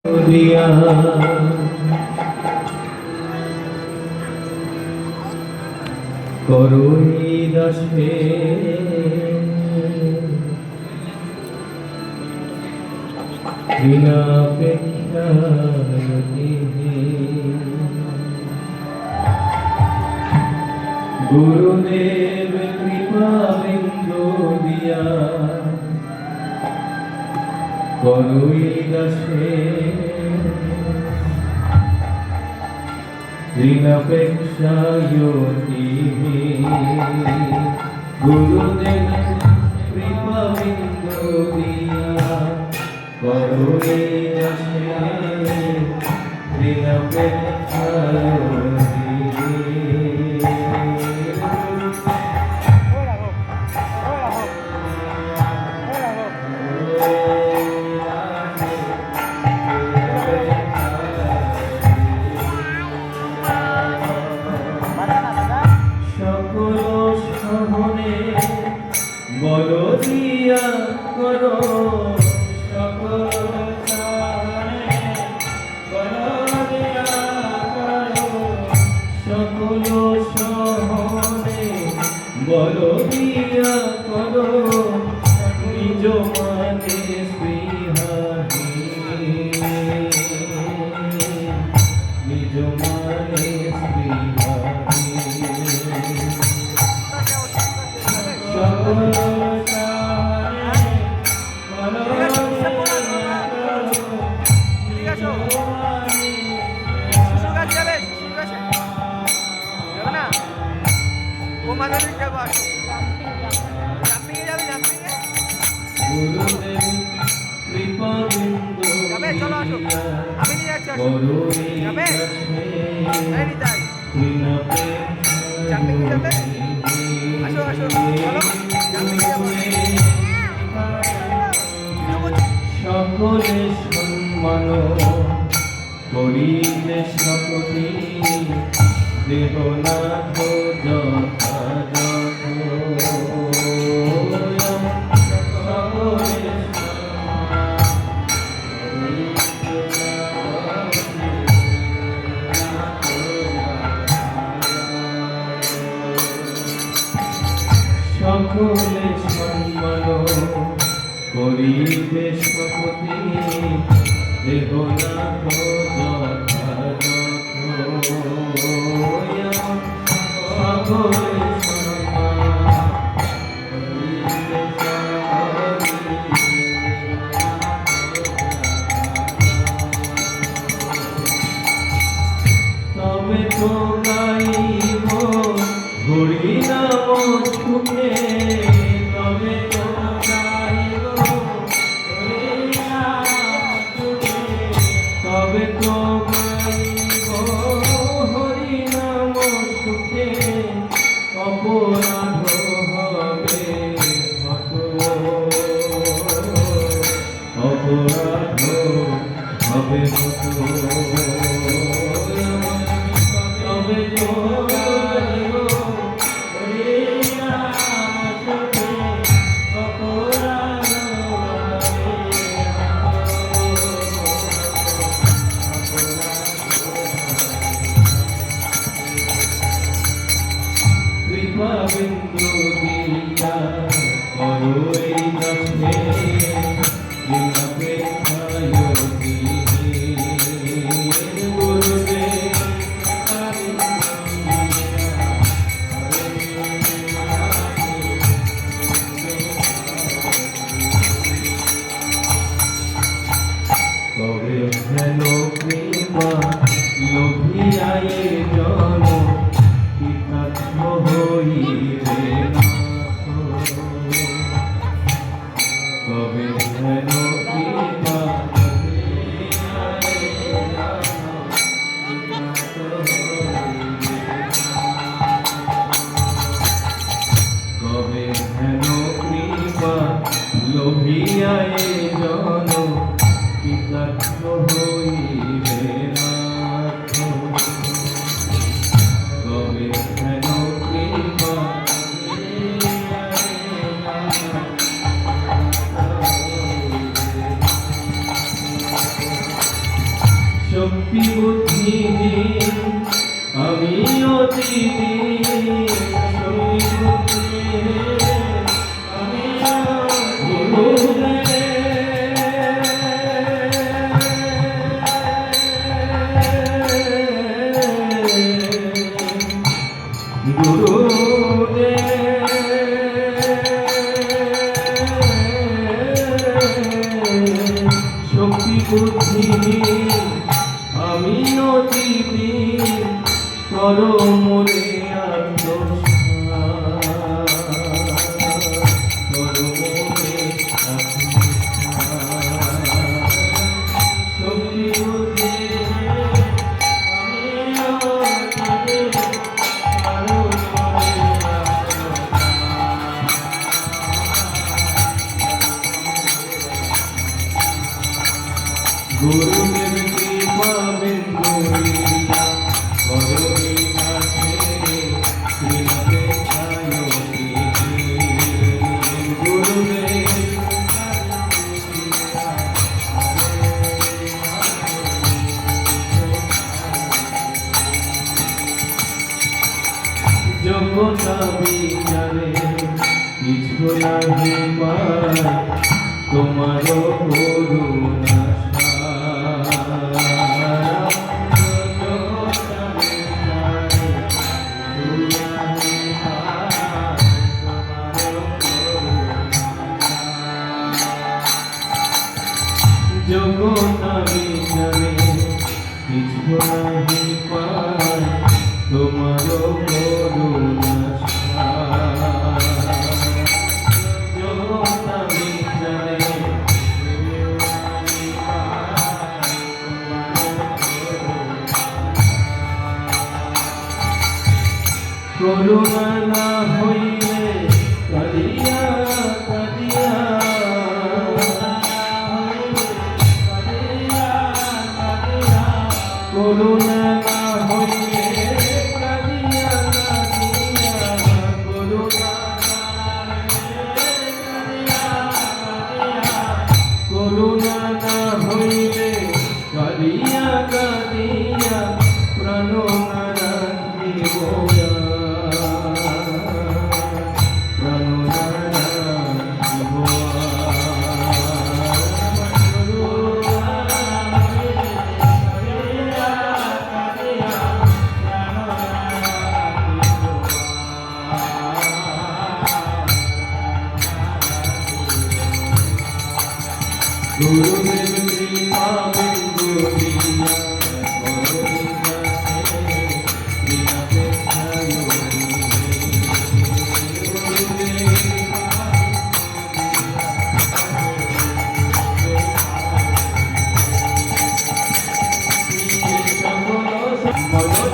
দিয়া করুণী রসে বিনাপেক্ষা গুরুদেব কৃপা বিন্দু দিয়া করুণী রসে ঋণাপেক্ষায়তি গুরুদেব কৃপা বিন্দু দিয়া করুণী রসে ঋণাপেক্ষায়তি বল দিয়া করো সকল সারে বল দিয়া করো সকল সহনে বল দিয়া করো নিজ মানে স্পৃহাহী নিজ মানে স্পৃহাহী সকল গুরুদেব কৃপা বিন্দু আমি নিয়ে যাচ্ছি সকলে সম্মান করিলে সকতি দেবনাথ যথাযথ সকলে সম্মান করিবে সকতি দেবনাথ যথাযথ সকলে তবে তো গাইব হরি নাম শুনে তবে তো গাইব হরি নাম শুনে তবে তো গাইব হরি নাম শুনে অপরাধ হবে হত অপরাধ হবে হত তবে তো গাইব হরি নাম শুনে অপরাধ কৃপা বিন্দু দিয়া করুণী রসে ঋণাপেক্ষায়তি শক্তি বুদ্ধি দিন আমিও দিন শক্তি বুদ্ধি আমিও শক্তি বুদ্ধি আমি নদী করো মনে শক্তি বুদ্ধি গুরুদেব কৃপা বিন্দু লীলা করোনি কাছে শ্রীমতে ছায়োতি গুরুদেব যোগ্যতা বিচারে কিছু নাহি পায় তোমার করুণা জগতা বিচারে কিছু নাহি পায় তোমার করুণা জগতা বিচারে করুণা না হইলে কাঁদিয়া কাঁদিয়া করুণা না হইলে কাঁদিয়া কাঁদিয়া করুণা না হইলে কাঁদিয়া কাঁদিয়া প্রাণ না রাখিব প্রাণ না রাখিব গুরুদেব কৃপা বিন্দু লীলা করোনি কাছে শ্রীমতে ছায়োতি সকল